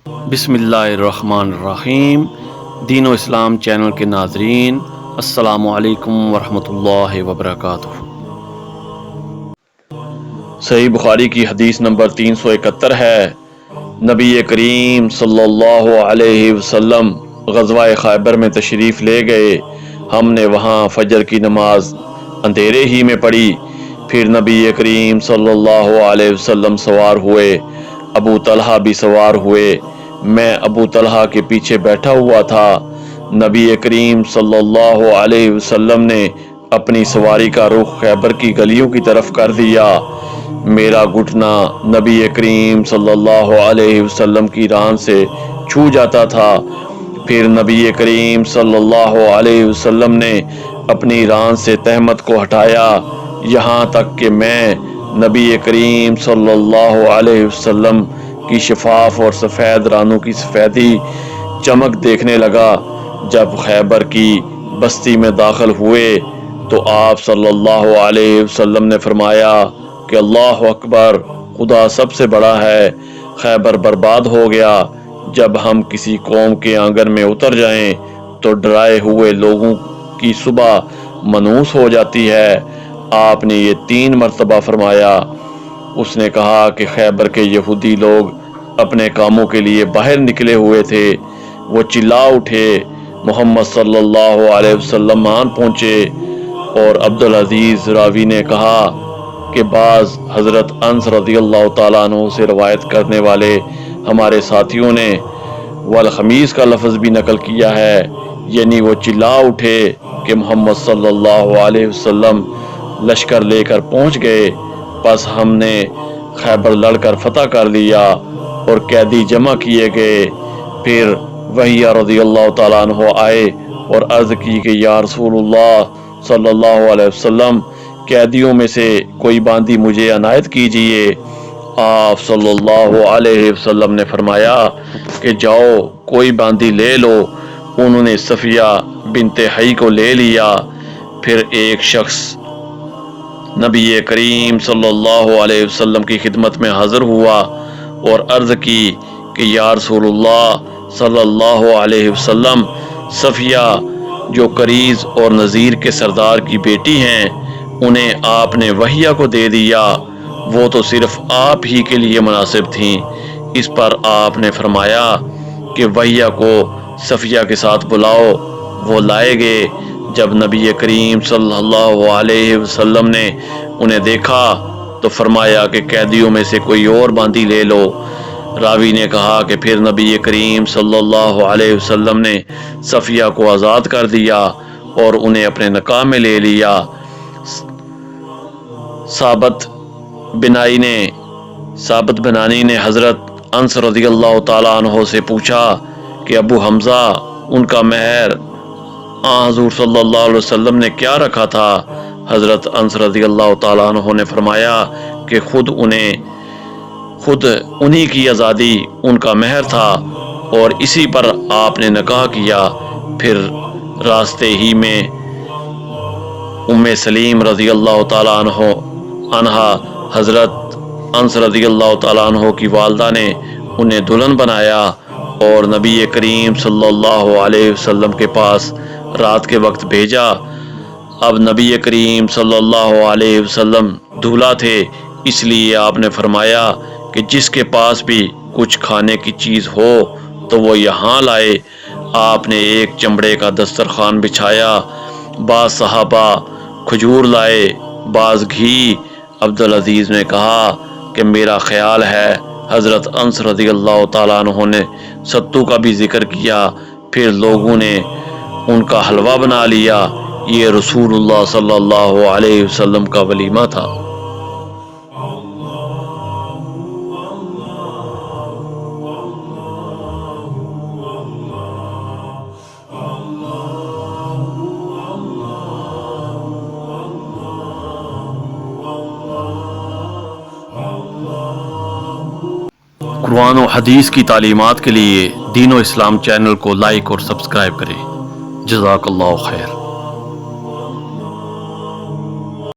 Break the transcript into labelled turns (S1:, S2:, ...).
S1: بسم اللہ الرحمن الرحیم۔ دین و اسلام چینل کے ناظرین، السلام علیکم ورحمۃ اللہ وبرکاتہ۔ صحیح بخاری کی حدیث نمبر 371 ہے، نبی کریم صلی اللہ علیہ وسلم غزوہ خیبر میں تشریف لے گئے۔ ہم نے وہاں فجر کی نماز اندھیرے ہی میں پڑھی، پھر نبی کریم صلی اللہ علیہ وسلم سوار ہوئے، ابو طلحہ بھی سوار ہوئے، میں ابو طلحہ کے پیچھے بیٹھا ہوا تھا۔ نبی کریم صلی اللہ علیہ وسلم نے اپنی سواری کا رخ خیبر کی گلیوں کی طرف کر دیا۔ میرا گھٹنا نبی کریم صلی اللہ علیہ وسلم کی ران سے چھو جاتا تھا۔ پھر نبی کریم صلی اللہ علیہ وسلم نے اپنی ران سے تہمت کو ہٹایا، یہاں تک کہ میں نبی کریم صلی اللہ علیہ وسلم کی شفاف اور سفید رانوں کی سفیدی چمک دیکھنے لگا۔ جب خیبر کی بستی میں داخل ہوئے تو آپ صلی اللہ علیہ وسلم نے فرمایا کہ اللہ اکبر، خدا سب سے بڑا ہے، خیبر برباد ہو گیا۔ جب ہم کسی قوم کے آنگن میں اتر جائیں تو ڈرائے ہوئے لوگوں کی صبح منحوس ہو جاتی ہے۔ آپ نے یہ 3 مرتبہ فرمایا۔ اس نے کہا کہ خیبر کے یہودی لوگ اپنے کاموں کے لیے باہر نکلے ہوئے تھے۔ وہ چلا اٹھے، محمد صلی اللہ علیہ وسلم آن پہنچے، اور عبدالعزیز راوی نے کہا کہ بعض حضرت انس رضی اللہ تعالیٰ عنہ سے روایت کرنے والے ہمارے ساتھیوں نے والخمیس کا لفظ بھی نقل کیا ہے، یعنی وہ چلا اٹھے کہ محمد صلی اللہ علیہ وسلم لشکر لے کر پہنچ گئے۔ پس ہم نے خیبر لڑ کر فتح کر لیا اور قیدی جمع کیے گئے۔ پھر وحیہ رضی اللہ تعالیٰ عنہ آئے اور عرض کی کہ یا رسول اللہ صلی اللہ علیہ وسلم، قیدیوں میں سے کوئی باندی مجھے عنایت کیجیے۔ آپ صلی اللہ علیہ وسلم نے فرمایا کہ جاؤ کوئی باندی لے لو۔ انہوں نے صفیہ بنت حی کو لے لیا۔ پھر ایک شخص نبی کریم صلی اللہ علیہ وسلم کی خدمت میں حاضر ہوا اور عرض کی کہ یا رسول اللہ صلی اللہ علیہ وسلم، صفیہ جو کریز اور نذیر کے سردار کی بیٹی ہیں، انہیں آپ نے وحیہ کو دے دیا، وہ تو صرف آپ ہی کے لیے مناسب تھیں۔ اس پر آپ نے فرمایا کہ وحیہ کو صفیہ کے ساتھ بلاؤ۔ وہ لائے گئے۔ جب نبی کریم صلی اللہ علیہ وسلم نے انہیں دیکھا تو فرمایا کہ قیدیوں میں سے کوئی اور باندی لے لو۔ راوی نے کہا کہ پھر نبی کریم صلی اللہ علیہ وسلم نے صفیہ کو آزاد کر دیا اور انہیں اپنے نکاح میں لے لیا۔ ثابت بنانی نے حضرت انس رضی اللہ تعالیٰ عنہ سے پوچھا کہ ابو حمزہ، ان کا مہر حضور صلی اللہ علیہ وسلم نے کیا رکھا تھا؟ حضرت انس رضی اللہ تعالیٰ عنہ نے فرمایا کہ خود انہی کی آزادی ان کا مہر تھا اور اسی پر آپ نے نکاح کیا۔ پھر راستے ہی میں ام سلیم رضی اللہ تعالیٰ عنہ حضرت انس رضی اللہ تعالیٰ عنہ کی والدہ نے انہیں دلہن بنایا اور نبی کریم صلی اللہ علیہ وسلم کے پاس رات کے وقت بھیجا۔ اب نبی کریم صلی اللہ علیہ وسلم دولہا تھے، اس لیے آپ نے فرمایا کہ جس کے پاس بھی کچھ کھانے کی چیز ہو تو وہ یہاں لائے۔ آپ نے ایک چمڑے کا دسترخوان بچھایا، بعض صحابہ کھجور لائے، بعض گھی۔ عبدالعزیز نے کہا کہ میرا خیال ہے حضرت انس رضی اللہ تعالیٰ عنہ نے ستو کا بھی ذکر کیا۔ پھر لوگوں نے ان کا حلوہ بنا لیا۔ یہ رسول اللہ صلی اللہ علیہ وسلم کا ولیمہ تھا۔ قرآن و حدیث کی تعلیمات کے لیے دین و اسلام چینل کو لائک اور سبسکرائب کریں۔ جزاک اللہ خیر۔